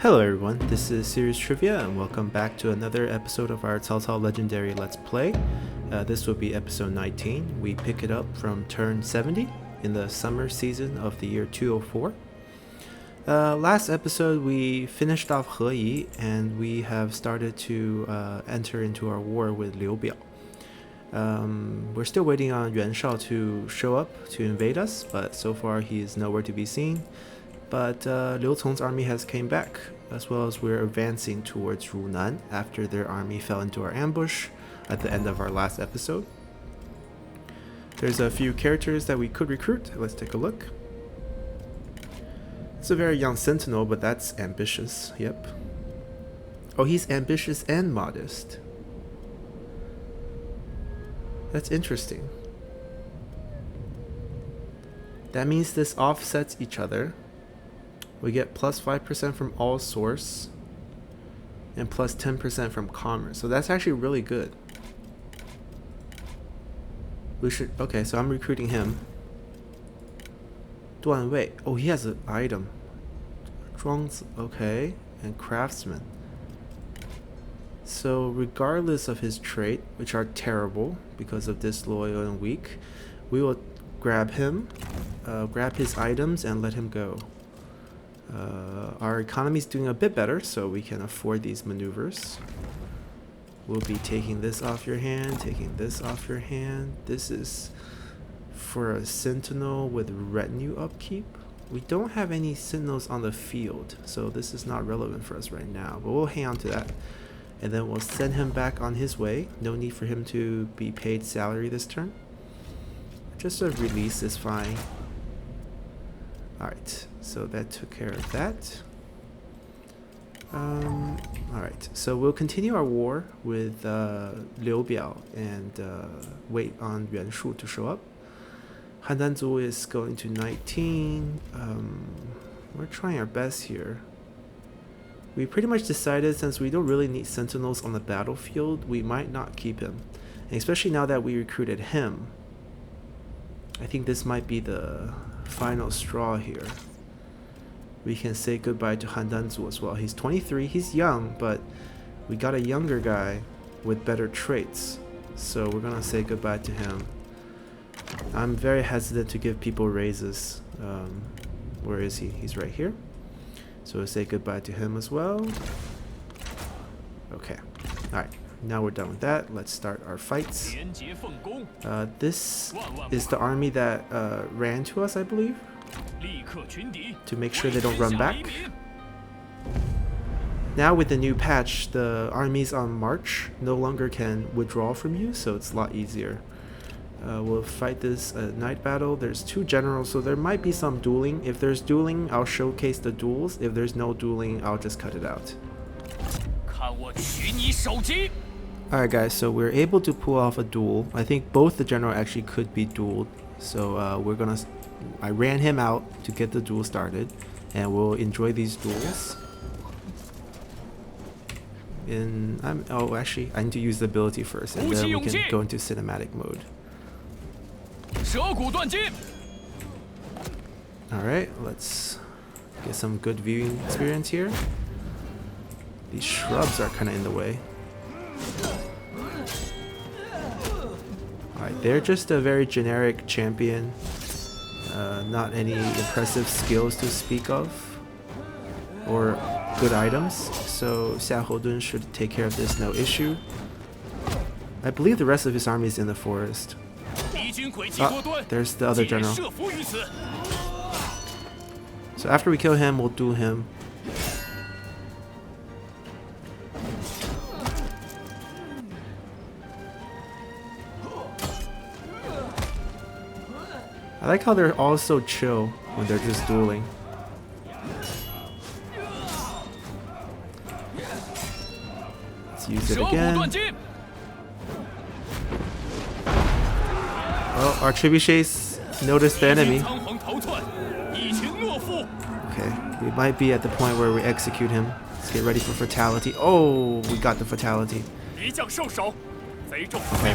Hello everyone, this is Serious Trivia and welcome back to another episode of our Cao Cao Legendary Let's Play. This will be episode 19. We pick it up from turn 70 in the summer season of the year 204. Last episode we finished off He Yi and we have started to enter into our war with Liu Biao. We're still waiting on Yuan Shao to show up to invade us, but so far he is nowhere to be seen. But Liu Cong's army has came back, as well as we're advancing towards Runan after their army fell into our ambush at the end of our last episode. There's a few characters that we could recruit. Let's take a look. It's a very young sentinel, but that's ambitious. Yep. Oh, he's ambitious and modest. That's interesting. That means this offsets each other. We get plus 5% from all source and plus 10% from commerce. So that's actually really good. We should, okay, so I'm recruiting him. Duan Wei. Oh, he has an item. Zhuangzi, okay, and craftsman. So regardless of his trait, which are terrible because of disloyal and weak, we will grab him, grab his items and let him go. Our economy is doing a bit better, so we can afford these maneuvers. We'll be taking this off your hand, taking this off your hand. This is for a sentinel with retinue upkeep. We don't have any sentinels on the field, so this is not relevant for us right now, but we'll hang on to that. And then we'll send him back on his way. No need for him to be paid salary this turn. Just a release is fine. Alright, so that took care of that. Alright, so we'll continue our war with Liu Biao and wait on Yuan Shu to show up. Handanzu is going to 19. We're trying our best here. We pretty much decided since we don't really need sentinels on the battlefield, we might not keep him. And especially now that we recruited him. I think this might be the final straw here. We can say goodbye to Handanzu as well. He's 23, he's young, but we got a younger guy with better traits. So we're gonna say goodbye to him. I'm very hesitant to give people raises. Where is he? He's right here. So we'll say goodbye to him as well. Okay, alright. Now we're done with that. Let's start our fights. This is the army that ran to us, I believe, to make sure they don't run back. Now with the new patch, the armies on march no longer can withdraw from you, so it's a lot easier. We'll fight this night battle. There's two generals, so there might be some dueling. If there's dueling, I'll showcase the duels. If there's no dueling, I'll just cut it out. Alright guys, so we're able to pull off a duel. I think both the general actually could be dueled. So I ran him out to get the duel started, and we'll enjoy these duels. Oh actually, I need to use the ability first, and then we can go into cinematic mode. Alright, let's get some good viewing experience here. These shrubs are kind of in the way. Alright, they're just a very generic champion. Not any impressive skills to speak of. Or good items. So Xiahou Dun should take care of this no issue. I believe the rest of his army is in the forest. Oh, there's the other general. So after we kill him, we'll duel him. I like how they're all so chill when they're just dueling. Let's use it again. Oh, our trebuchets noticed the enemy. Okay, we might be at the point where we execute him. Let's get ready for fatality. Oh, we got the fatality. Okay.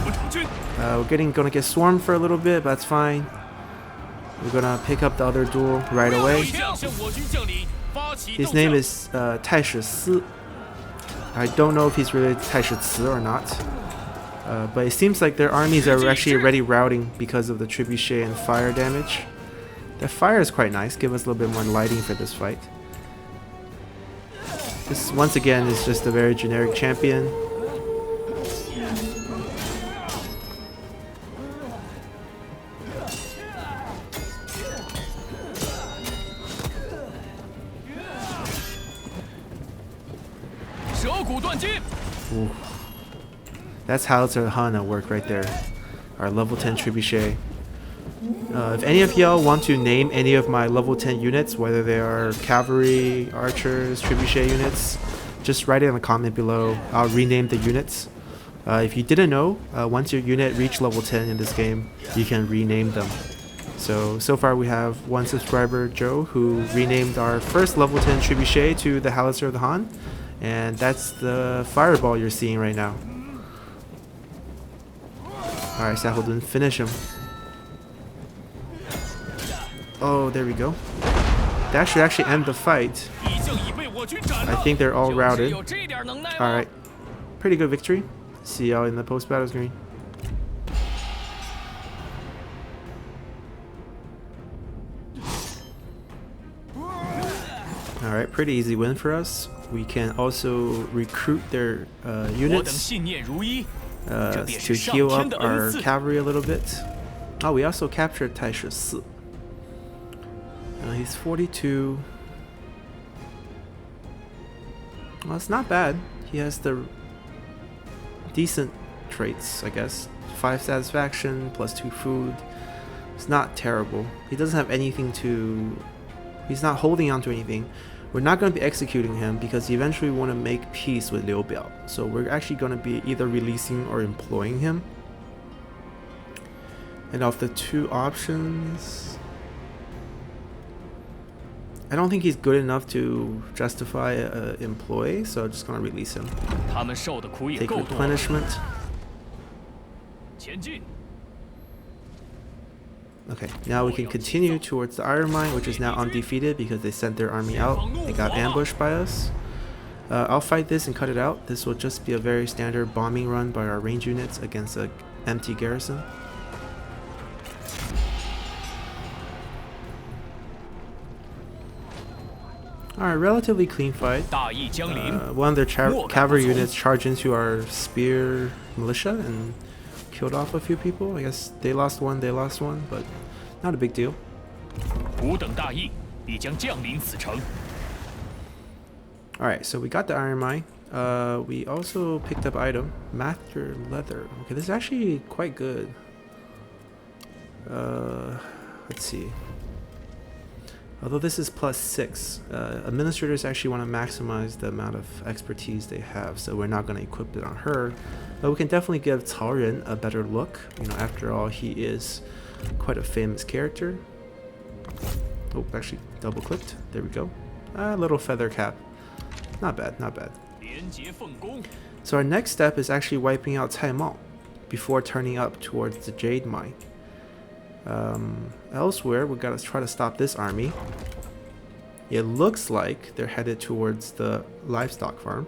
We're gonna get swarmed for a little bit, but that's fine. We're gonna pick up the other duel right away. His name is Taishi Si. I don't know if he's related to Taishi Ci or not. But it seems like their armies are actually already routing because of the trebuchet and fire damage. The fire is quite nice, give us a little bit more lighting for this fight. This, once again, is just a very generic champion. Ooh. That's Howitzer Hana work right there. Our level 10 trebuchet. If any of y'all want to name any of my level 10 units, whether they are cavalry, archers, trebuchet units, just write it in the comment below. I'll rename the units. If you didn't know, once your unit reach level 10 in this game, you can rename them. So far we have one subscriber, Joe, who renamed our first level 10 trebuchet to the Howitzer of the Han. And that's the fireball you're seeing right now. Alright, Sahodun, finish him. Oh, there we go. That should actually end the fight. I think they're all routed. Alright. Pretty good victory. See y'all in the post-battle screen. Alright, pretty easy win for us. We can also recruit their units to heal up our cavalry a little bit. Oh, we also captured Taishi Si. He's 42. Well, it's not bad. He has the decent traits, I guess. 5 satisfaction, plus 2 food. It's not terrible. He doesn't have anything to... He's not holding on to anything. We're not going to be executing him because eventually we want to make peace with Liu Biao. So we're actually going to be either releasing or employing him. And of the two options... I don't think he's good enough to justify an employee, so I'm just going to release him. Take replenishment. Okay, now we can continue towards the Iron Mine, which is now undefeated because they sent their army out. They got ambushed by us. I'll fight this and cut it out. This will just be a very standard bombing run by our range units against an empty garrison. Alright, relatively clean fight. One of their cavalry units charged into our spear militia and killed off a few people. I guess they lost one, but not a big deal. Alright, so we got the Iron Mine. We also picked up item, Master Leather. Okay, this is actually quite good. Let's see. Although this is +6, administrators actually want to maximize the amount of expertise they have, so we're not going to equip it on her. But we can definitely give Cao Ren a better look. You know, after all, he is quite a famous character. Oh, actually double-clicked. There we go. A little feather cap. Not bad, not bad. So our next step is actually wiping out Cai Mao before turning up towards the Jade Mine. Elsewhere, we gotta try to stop this army. It looks like they're headed towards the livestock farm.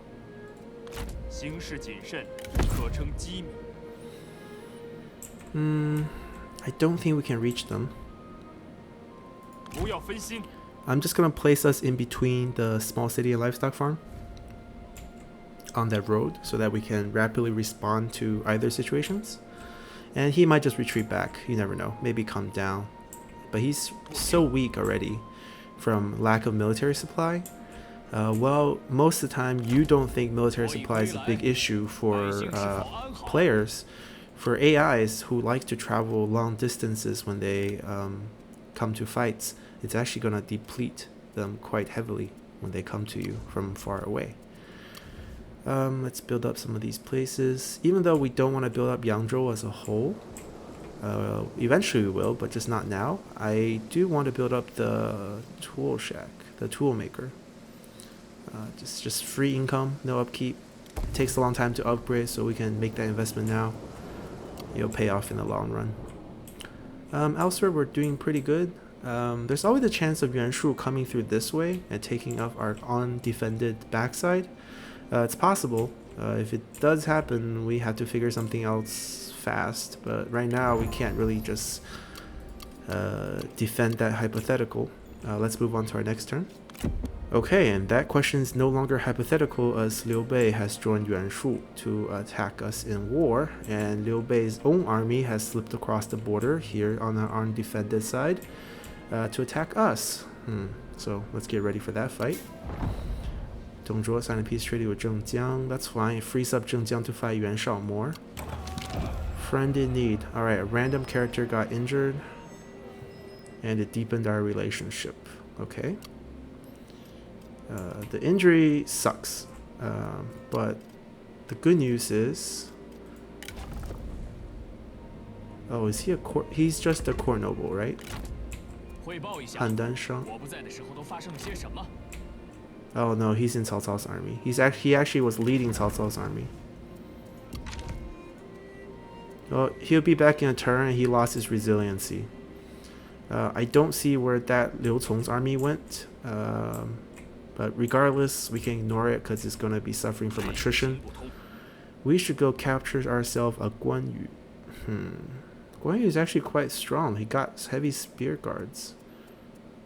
I don't think we can reach them. I'm just gonna place us in between the small city and livestock farm on that road so that we can rapidly respond to either situations. And he might just retreat back, you never know, maybe come down. But he's so weak already from lack of military supply. Well, most of the time you don't think military supply is a big issue for players. For AIs who like to travel long distances when they come to fights, it's actually going to deplete them quite heavily when they come to you from far away. Let's build up some of these places. Even though we don't want to build up Yangzhou as a whole, eventually we will, but just not now. I do want to build up the tool shack, the tool maker. Just free income, no upkeep. It takes a long time to upgrade, so we can make that investment now. It'll pay off in the long run. Elsewhere, we're doing pretty good. There's always a chance of Yuan Shu coming through this way and taking up our undefended backside. It's possible. If it does happen, we have to figure something else fast. But right now, we can't really just defend that hypothetical. Let's move on to our next turn. Okay, and that question is no longer hypothetical as Liu Bei has joined Yuan Shu to attack us in war, and Liu Bei's own army has slipped across the border here on our undefended side to attack us. So let's get ready for that fight. Dong Zhuo signed a peace treaty with Zheng Jiang. That's fine. It frees up Zheng Jiang to fight Yuan Shao more. Friend in need. Alright, a random character got injured, and it deepened our relationship. Okay. The injury sucks, but the good news is... Oh, is he a court? He's just a court noble, right? Handan Shang. Oh no, he's in Cao Cao's army. He actually was leading Cao Cao's army. Well, he'll be back in a turn, and he lost his resiliency. I don't see where that Liu Cong's army went. But regardless, we can ignore it because it's going to be suffering from attrition. We should go capture ourselves a Guan Yu. Guan Yu is actually quite strong. He got heavy spear guards.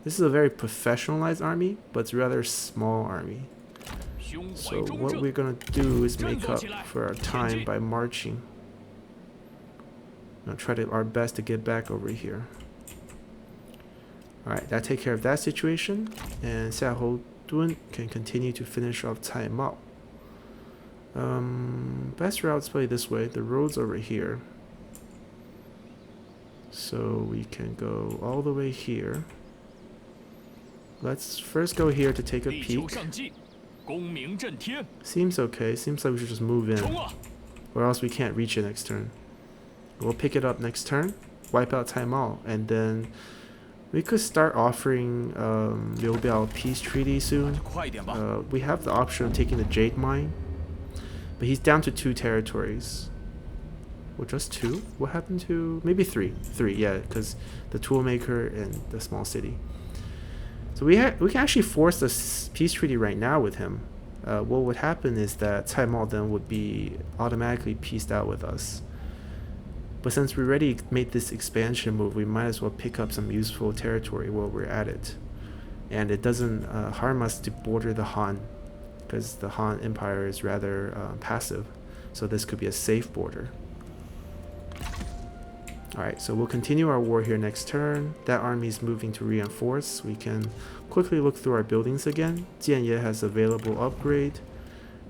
This is a very professionalized army, but it's a rather small army. So what we're going to do is make up for our time by marching. I'll try our best to get back over here. Alright, that takes care of that situation. And Xiahou Dun can continue to finish off Cai Mao. Best route is probably this way. The road's over here. So we can go all the way here. Let's first go here to take a peek. Seems okay. Seems like we should just move in. Or else we can't reach it next turn. We'll pick it up next turn. Wipe out Cai Mao. And then we could start offering Liu Biao a peace treaty soon. We have the option of taking the Jade Mine. But he's down to 2 territories. Well, just 2? What happened to... Maybe 3. 3, yeah, because the Toolmaker and the small city. So we can actually force the peace treaty right now with him. What would happen is that Cai Mao then would be automatically peaced out with us. But since we already made this expansion move, we might as well pick up some useful territory while we're at it. And it doesn't harm us to border the Han, because the Han Empire is rather passive. So this could be a safe border. Alright, so we'll continue our war here next turn. That army is moving to reinforce. We can quickly look through our buildings again. Jianye has available upgrade.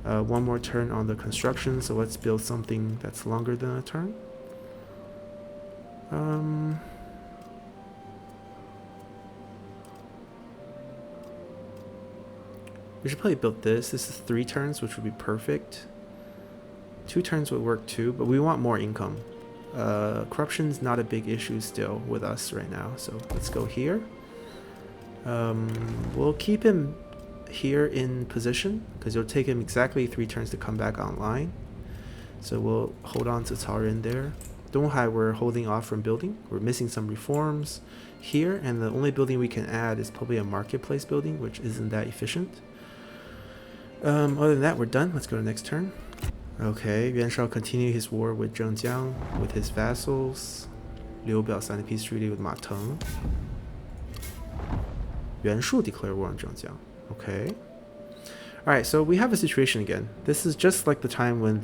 One more turn on the construction, so let's build something that's longer than a turn. We should probably build this. This is 3 turns, which would be perfect. 2 turns would work too, but we want more income. Corruption's not a big issue still with us right now, so let's go here. We'll keep him here in position because it'll take him exactly 3 turns to come back online. So we'll hold on to Cao Ren there. Donghai we're holding off from building. We're missing some reforms here, and the only building we can add is probably a marketplace building, which isn't that efficient. Other than that, we're done. Let's go to the next turn. Okay, Yuan Shao continued his war with Zheng Jiang with his vassals. Liu Biao signed a peace treaty with Ma Teng. Yuan Shu declared war on Zheng Jiang. Okay. Alright, so we have a situation again. This is just like the time when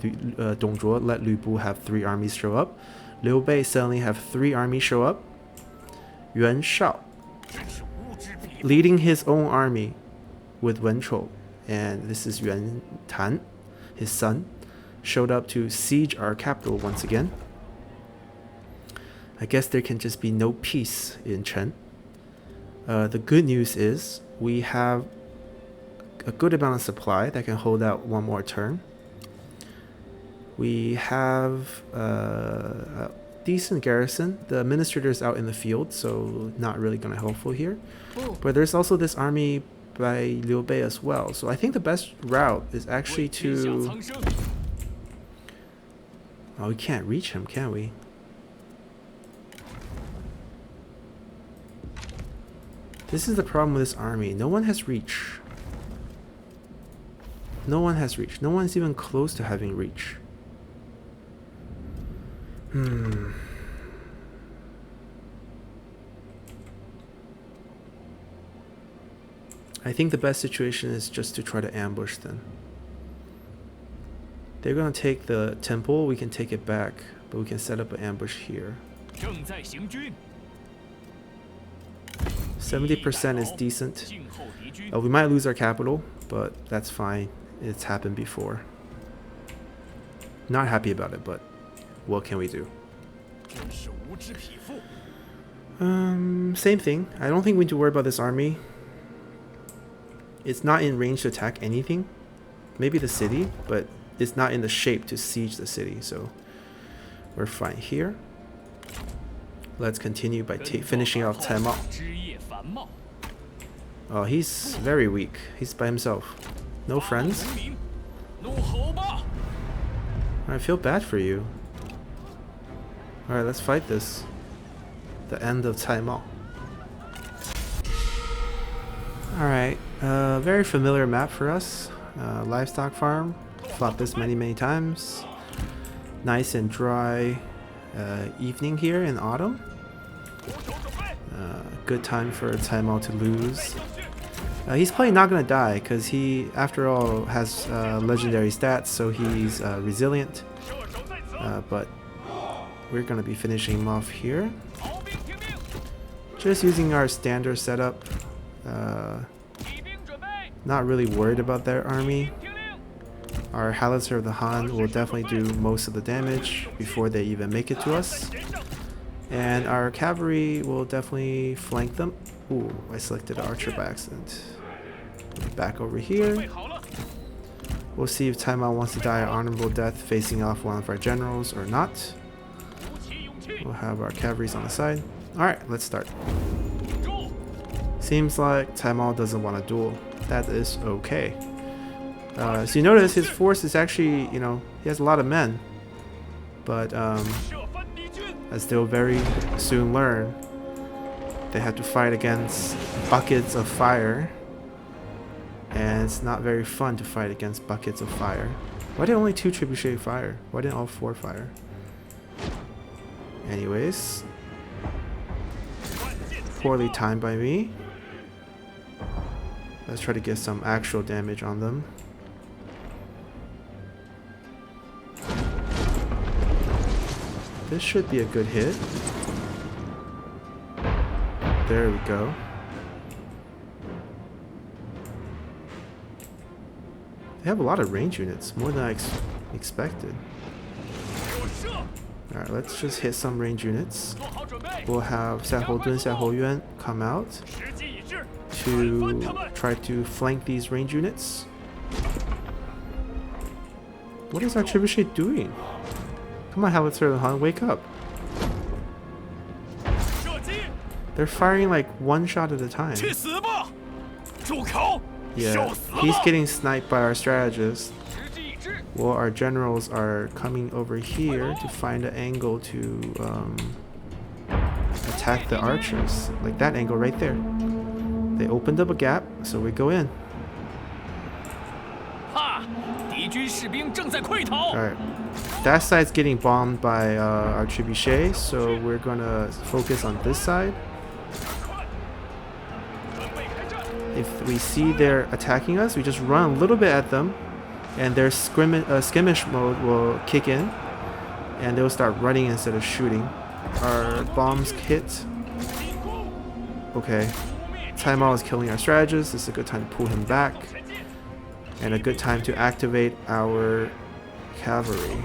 Dong Zhuo let Lu Bu have 3 armies show up. Liu Bei suddenly have 3 armies show up. Yuan Shao leading his own army with Wen Chou, and this is Yuan Tan, his son, showed up to siege our capital once again. I guess there can just be no peace in Chen. The good news is we have a good amount of supply that can hold out 1 more turn. We have a decent garrison. The administrator's out in the field, so not really going to helpful here. But there's also this army by Liu Bei as well. So I think the best route is actually to... Oh, we can't reach him, can we? This is the problem with this army. No one has reach. No one has reach. No one's even close to having reach. I think the best situation is just to try to ambush them. They're gonna take the temple, we can take it back, but we can set up an ambush here. 70% is decent. We might lose our capital, but that's fine. It's happened before. Not happy about it, but what can we do? Same thing. I don't think we need to worry about this army. It's not in range to attack anything. Maybe the city, but it's not in the shape to siege the city, so we're fine here. Let's continue by finishing off Cao Cao. Oh, he's very weak. He's by himself. No friends. I feel bad for you. Alright, let's fight this. The end of Cao Cao. Alright, very familiar map for us. Livestock farm. Fought this many times. Nice and dry evening here in autumn. Good time for Cao Cao to lose. He's probably not gonna die because he, after all, has legendary stats, so he's resilient. But we're gonna be finishing him off here. Just using our standard setup. Not really worried about their army. Our Howitzer of the Han will definitely do most of the damage before they even make it to us. And our cavalry will definitely flank them. Ooh, I selected archer by accident. Back over here. We'll see if Cao Cao wants to die an honorable death facing off one of our generals or not. We'll have our cavalries on the side. Alright, let's start. Seems like Cao Cao doesn't want to duel. That is okay. So you notice his force is actually, you know, he has a lot of men. But as they'll very soon learn, they have to fight against buckets of fire. And it's not very fun to fight against buckets of fire. Why did only 2 trebuchet fire? Why didn't all 4 fire? Anyways. Poorly timed by me. Let's try to get some actual damage on them. This should be a good hit. There we go. They have a lot of range units, more than I expected. Alright, let's just hit some range units. We'll have Xiahou Dun, Xiahou Yuan come out to try to flank these range units. What is our trebuchet doing? Come on, Howitzer of the Han, wake up. They're firing like one shot at a time. Yeah, he's getting sniped by our strategist. Well, our generals are coming over here to find an angle to attack the archers. Like that angle right there. They opened up a gap, so we go in. Alright, that side's getting bombed by our trebuchet, so we're gonna focus on this side. If we see they're attacking us, we just run a little bit at them, and their skirmish mode will kick in, and they'll start running instead of shooting. Our bombs hit. Okay, Cao Cao is killing our strategist. This is a good time to pull him back, and a good time to activate our cavalry.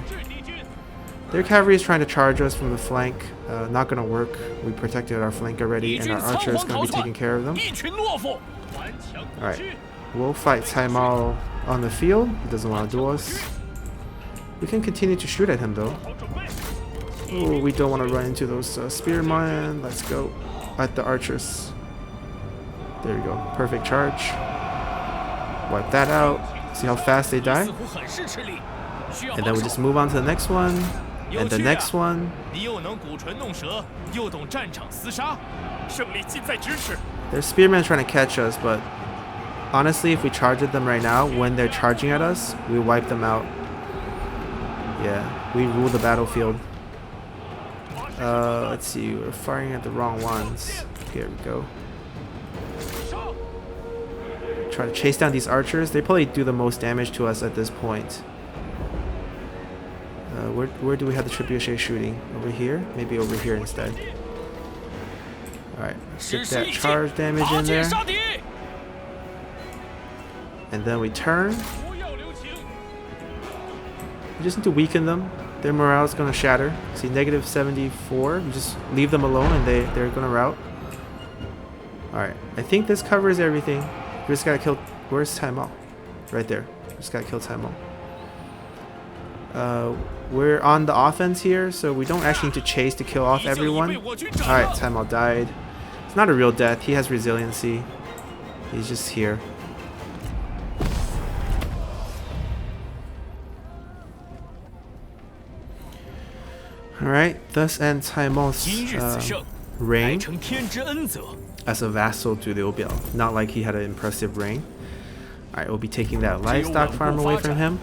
Their cavalry is trying to charge us from the flank. Not gonna work. We protected our flank already, and our archer is gonna be taking care of them. Alright, we'll fight Cao Cao on the field. He doesn't want to duel us. We can continue to shoot at him though. Oh, we don't want to run into those spearmen. Let's go at the archers. There you go. Perfect charge. Wipe that out. See how fast they die? And then we just move on to the next one. And the next one. Their spearmen trying to catch us, but honestly, if we charge at them right now, when they're charging at us, we wipe them out. Yeah, we rule the battlefield. Let's see, we're firing at the wrong ones. Here we go. Try to chase down these archers. They probably do the most damage to us at this point. Where do we have the trebuchet shooting? Over here? Maybe over here instead. Alright, let's get that charge damage in there. And then we turn. We just need to weaken them. Their morale is going to shatter. See, negative 74. We just leave them alone and they're going to rout. Alright, I think this covers everything. We just got to kill... Where's Taimao? Right there. Just got to kill Taimao. We're on the offense here, so we don't actually need to chase to kill off everyone. Alright, Taimao died. It's not a real death. He has resiliency. He's just here. Alright, thus ends Taimao's reign as a vassal to Liu Biao. Not like he had an impressive reign. Alright, we'll be taking that livestock farm away from him.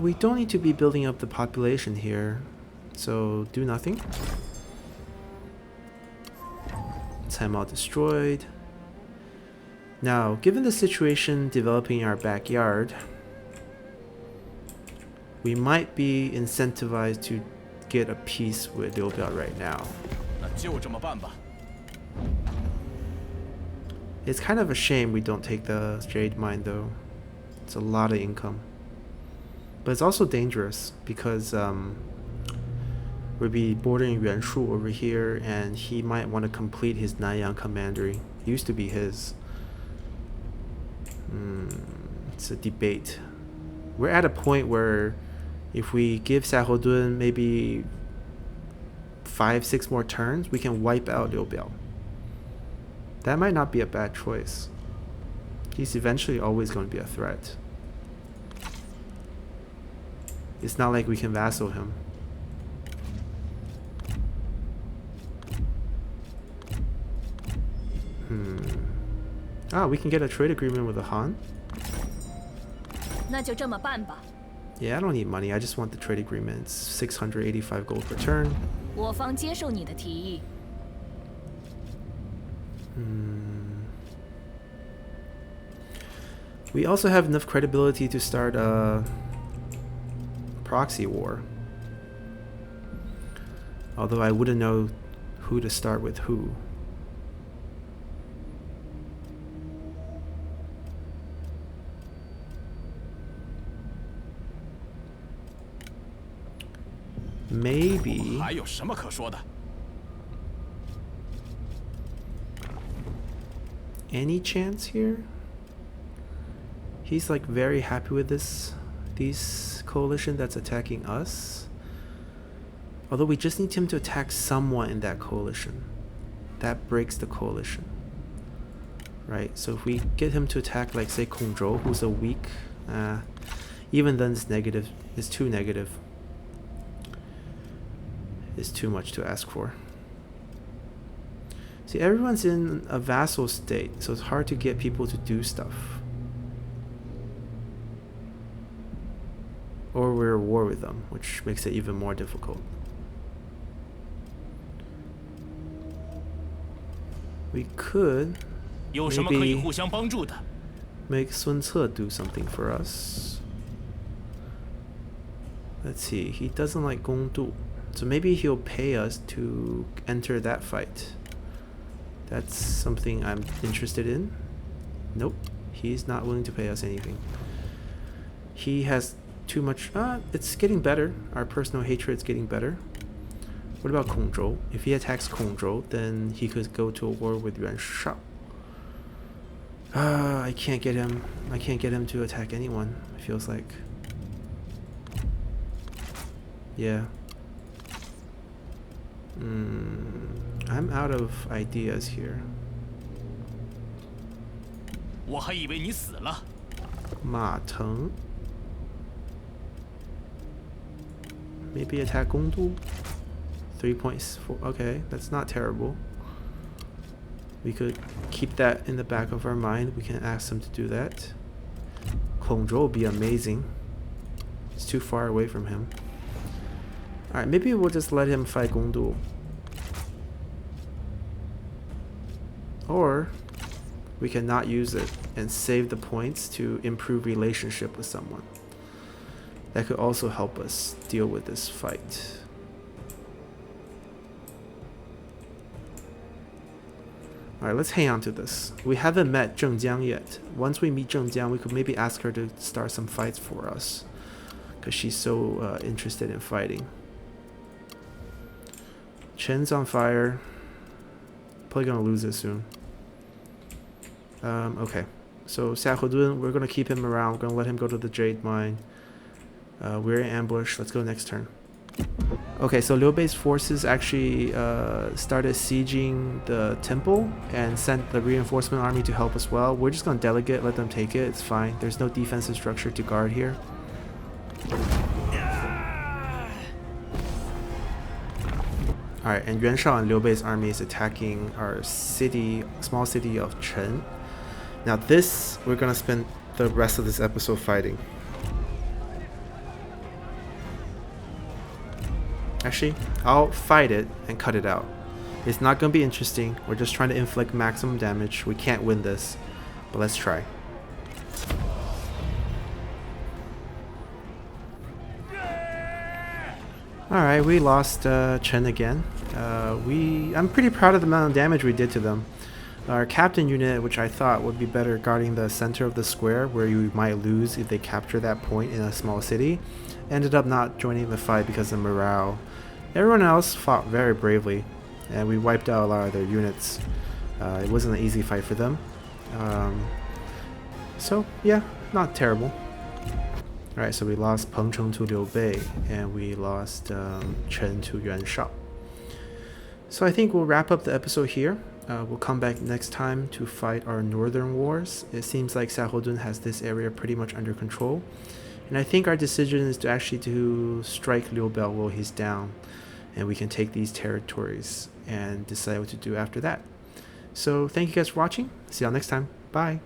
We don't need to be building up the population here, so do nothing. Taimao destroyed. Now, given the situation developing in our backyard, we might be incentivized to get a peace with Liu Biao right now. It's kind of a shame we don't take the Jade Mine though. It's a lot of income. But it's also dangerous because we'll be bordering Yuan over here and he might want to complete his Nanyang commandery. It used to be his. It's a debate. We're at a point where if we give Xiahodun maybe 5-6 more turns, we can wipe out Liu Biao. That might not be a bad choice. He's eventually always going to be a threat. It's not like we can vassal him. We can get a trade agreement with the Han. Yeah, I don't need money. I just want the trade agreement. It's 685 gold per turn. We also have enough credibility to start a proxy war. Although I wouldn't know who to start with who. Maybe. Any chance here? He's like very happy with these coalition that's attacking us. Although we just need him to attack someone in that coalition. That breaks the coalition. Right, so if we get him to attack like say Kongzhou, who's a weak, even then it's negative. It's too negative. It's too much to ask for. See, everyone's in a vassal state, so it's hard to get people to do stuff. Or we're at war with them, which makes it even more difficult. We could maybe make Sun Ce do something for us. Let's see, he doesn't like Gongdu. So maybe he'll pay us to enter that fight. That's something I'm interested in. Nope, he's not willing to pay us anything. He has too much. It's getting better. Our personal hatred's getting better. What about Kongzhou? If he attacks Kongzhou, then he could go to a war with Yuan Shao. I can't get him. I can't get him to attack anyone. It feels like. Yeah. I'm out of ideas here. Ma Teng. Maybe attack Gongdu. 3.4. Okay, that's not terrible. We could keep that in the back of our mind. We can ask them to do that. Hongzhou would be amazing. It's too far away from him. Alright, maybe we'll just let him fight Gongdu. Or we can not use it and save the points to improve relationship with someone. That could also help us deal with this fight. Alright, let's hang on to this. We haven't met Zhengjiang yet. Once we meet Zhengjiang, we could maybe ask her to start some fights for us, because she's so interested in fighting. Chen's on fire. Probably gonna lose it soon. Okay. So Xiaohudun, we're gonna keep him around. We're gonna let him go to the jade mine. We're in ambush. Let's go next turn. Okay, so Liu Bei's forces actually started sieging the temple and sent the reinforcement army to help as well. We're just gonna delegate, let them take it. It's fine. There's no defensive structure to guard here. Alright, and Yuan Shao and Liu Bei's army is attacking our city, small city of Chen. Now this, we're gonna spend the rest of this episode fighting. Actually, I'll fight it and cut it out. It's not gonna be interesting. We're just trying to inflict maximum damage. We can't win this, but let's try. Alright, we lost Chen again. I'm pretty proud of the amount of damage we did to them. Our captain unit, which I thought would be better guarding the center of the square where you might lose if they capture that point in a small city, ended up not joining the fight because of morale. Everyone else fought very bravely, and we wiped out a lot of their units. It wasn't an easy fight for them. So yeah, not terrible. Alright, so we lost Pengcheng to Liu Bei, and we lost Chen to Yuan Shao. So I think we'll wrap up the episode here. We'll come back next time to fight our northern wars. It seems like Xiaohudun has this area pretty much under control. And I think our decision is to actually to strike Liu Bei while he's down. And we can take these territories and decide what to do after that. So thank you guys for watching. See y'all next time. Bye.